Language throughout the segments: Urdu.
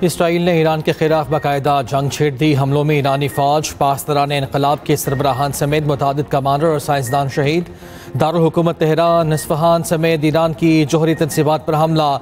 اسرائیل نے ایران کے خلاف باقاعدہ جنگ چھیڑ دی۔ حملوں میں ایرانی فوج، پاسداران انقلاب کے سربراہان سمیت متعدد کمانڈر اور سائنسدان شہید۔ دارالحکومت تہران، اصفہان سمیت ایران کی جوہری تنصیبات پر حملہ،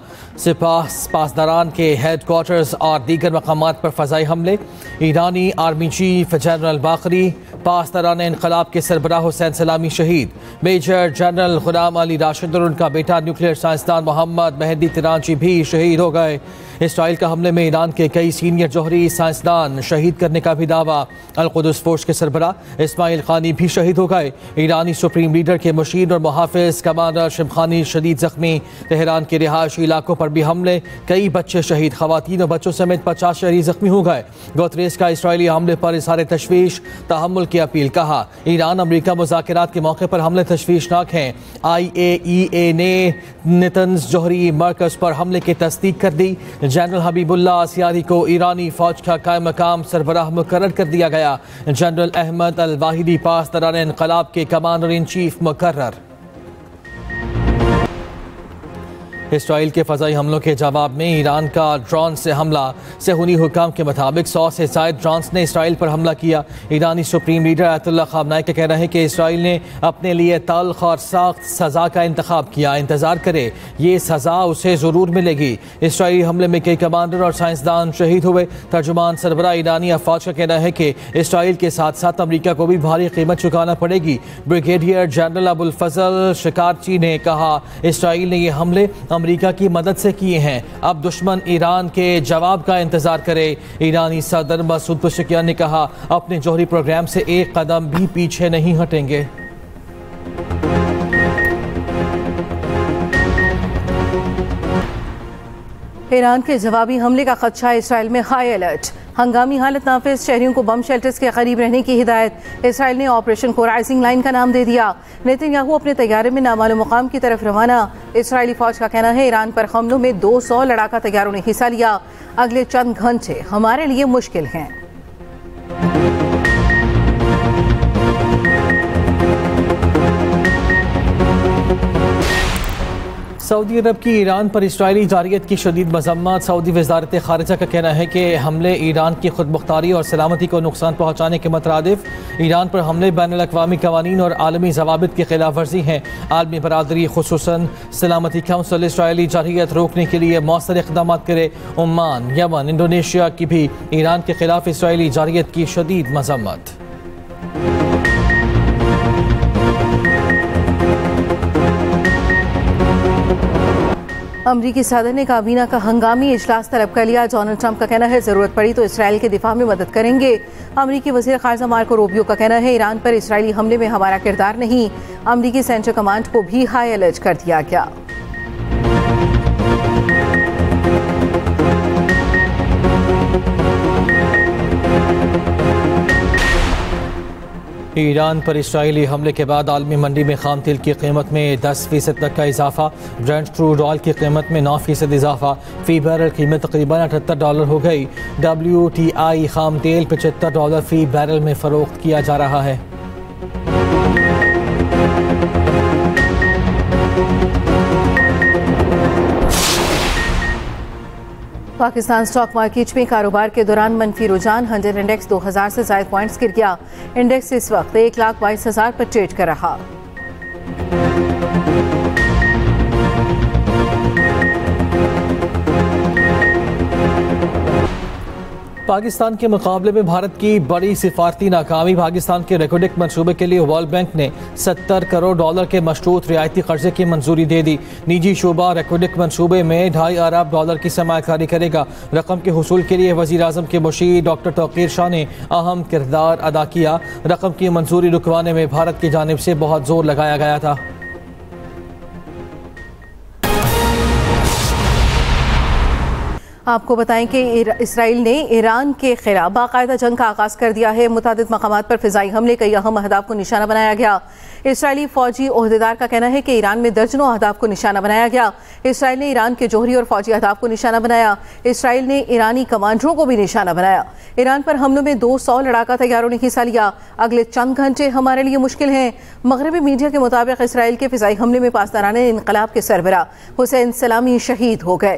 پاسداران کے ہیڈ کوارٹرز اور دیگر مقامات پر فضائی حملے۔ ایرانی آرمی چیف جنرل باقری، پاسداران انقلاب کے سربراہ حسین سلامی شہید۔ میجر جنرل غلام علی راشد اور ان کا بیٹا نیوکلیئر سائنسدان محمد مہدی ترانچی بھی شہید ہو گئے۔ اسرائیل کا حملے میں ایران کے کئی سینئر جوہری سائنسدان شہید کرنے کا بھی دعویٰ۔ القدس فورس کے سربراہ اسماعیل قانی بھی شہید ہو گئے۔ ایرانی سپریم لیڈر کے مشیر اور محافظ کمانڈر شمخانی شدید زخمی۔ تہران کے رہائشی علاقوں پر بھی حملے، کئی بچے شہید، خواتین اور بچوں سمیت 50 شہری زخمی ہو گئے۔ گوتریس کا اسرائیلی حملے پر اظہار تشویش، تحمل کی اپیل۔ کہا ایران امریکہ مذاکرات کے موقع پر حملے تشویشناک ہیں۔ IAEA نے نتنز جوہری مرکز پر حملے کی تصدیق کر دی۔ جنرل حبیب اللہ سیاری کو ایرانی فوج کا قائم مقام سربراہ مقرر کر دیا گیا۔ جنرل احمد الواحدی پاسداران انقلاب کے کمانڈر ان چیف مقرر۔ اسرائیل کے فضائی حملوں کے جواب میں ایران کا ڈرون سے حملہ۔ صہیونی حکام کے مطابق 100 سے زائد ڈرونز نے اسرائیل پر حملہ کیا۔ ایرانی سپریم لیڈر آیت اللہ خامنائی کا کہنا ہے کہ اسرائیل نے اپنے لیے تلخ اور سخت سزا کا انتخاب کیا۔ انتظار کرے، یہ سزا اسے ضرور ملے گی۔ اسرائیلی حملے میں کئی کمانڈر اور سائنسدان شہید ہوئے۔ ترجمان سربراہ ایرانی افواج کا کہنا ہے کہ اسرائیل کے ساتھ ساتھ امریکہ کو بھی بھاری قیمت چکانا پڑے گی۔ بریگیڈیئر جنرل ابو الفضل شکارچی نے کہا اسرائیل نے یہ حملے امریکہ کی مدد سے کیے ہیں، اب دشمن ایران کے جواب کا انتظار کرے۔ ایرانی صدر مسعود پزشکیان نے کہا اپنے جوہری پروگرام سے ایک قدم بھی پیچھے نہیں ہٹیں گے۔ ایران کے جوابی حملے کا خدشہ، اسرائیل میں ہائی الرٹ۔ ہنگامی حالت نافذ، شہریوں کو بم شیلٹرز کے قریب رہنے کی ہدایت۔ اسرائیل نے آپریشن کو رائزنگ لائن کا نام دے دیا۔ نیتن یاہو اپنے طیارے میں نامعلوم مقام کی طرف روانہ۔ اسرائیلی فوج کا کہنا ہے ایران پر حملوں میں 200 لڑاکا طیاروں نے حصہ لیا۔ اگلے چند گھنٹے ہمارے لیے مشکل ہیں۔ سعودی عرب کی ایران پر اسرائیلی جارحیت کی شدید مذمت۔ سعودی وزارت خارجہ کا کہنا ہے کہ حملے ایران کی خود مختاری اور سلامتی کو نقصان پہنچانے کے مترادف۔ ایران پر حملے بین الاقوامی قوانین اور عالمی ضوابط کی خلاف ورزی ہیں۔ عالمی برادری خصوصاً سلامتی کونسل اسرائیلی جارحیت روکنے کے لیے مؤثر اقدامات کرے۔ عمان، یمن، انڈونیشیا کی بھی ایران کے خلاف اسرائیلی جارحیت کی شدید مذمت۔ امریکی صدر نے کابینہ کا ہنگامی اجلاس طلب کر لیا۔ ڈونلڈ ٹرمپ کا کہنا ہے ضرورت پڑی تو اسرائیل کے دفاع میں مدد کریں گے۔ امریکی وزیر خارجہ مارکو روبیو کا کہنا ہے ایران پر اسرائیلی حملے میں ہمارا کردار نہیں۔ امریکی سینٹرل کمانڈ کو بھی ہائی الرٹ کر دیا گیا۔ ایران پر اسرائیلی حملے کے بعد عالمی منڈی میں خام تیل کی قیمت میں 10% تک کا اضافہ۔ برنٹ کروڈ آئل کی قیمت میں 9% اضافہ، فی بیرل قیمت تقریباً $78 ہو گئی۔ WTI خام تیل $75 فی بیرل میں فروخت کیا جا رہا ہے۔ پاکستان سٹاک مارکیٹ میں کاروبار کے دوران منفی رجحان، 100 انڈیکس 2000 سے زائد پوائنٹس گر گیا۔ انڈیکس اس وقت 1,22,000 پر ٹریڈ کر رہا۔ پاکستان کے مقابلے میں بھارت کی بڑی سفارتی ناکامی۔ پاکستان کے ریکوڈک منصوبے کے لیے ورلڈ بینک نے $70 کروڑ کے مشروط رعایتی قرضے کی منظوری دے دی۔ نجی شعبہ ریکوڈک منصوبے میں $2.5 ارب کی سرمایہ کاری کرے گا۔ رقم کے حصول کے لیے وزیر اعظم کے مشیر ڈاکٹر توقیر شاہ نے اہم کردار ادا کیا۔ رقم کی منظوری رکوانے میں بھارت کی جانب سے بہت زور لگایا گیا تھا۔ آپ کو بتائیں کہ اسرائیل نے ایران کے خلاف باقاعدہ جنگ کا آغاز کر دیا ہے۔ متعدد مقامات پر فضائی حملے، کئی اہم اہداف کو نشانہ بنایا گیا۔ اسرائیلی فوجی عہدیدار کا کہنا ہے کہ ایران میں درجنوں اہداف کو نشانہ بنایا گیا۔ اسرائیل نے ایران کے جوہری اور فوجی اہداف کو نشانہ بنایا۔ اسرائیل نے ایرانی کمانڈروں کو بھی نشانہ بنایا۔ ایران پر حملوں میں 200 لڑاکا طیاروں نے حصہ لیا۔ اگلے چند گھنٹے ہمارے لیے مشکل ہیں۔ مغربی میڈیا کے مطابق اسرائیل کے فضائی حملے میں پاسداران انقلاب کے سربراہ حسین سلامی شہید ہو گئے۔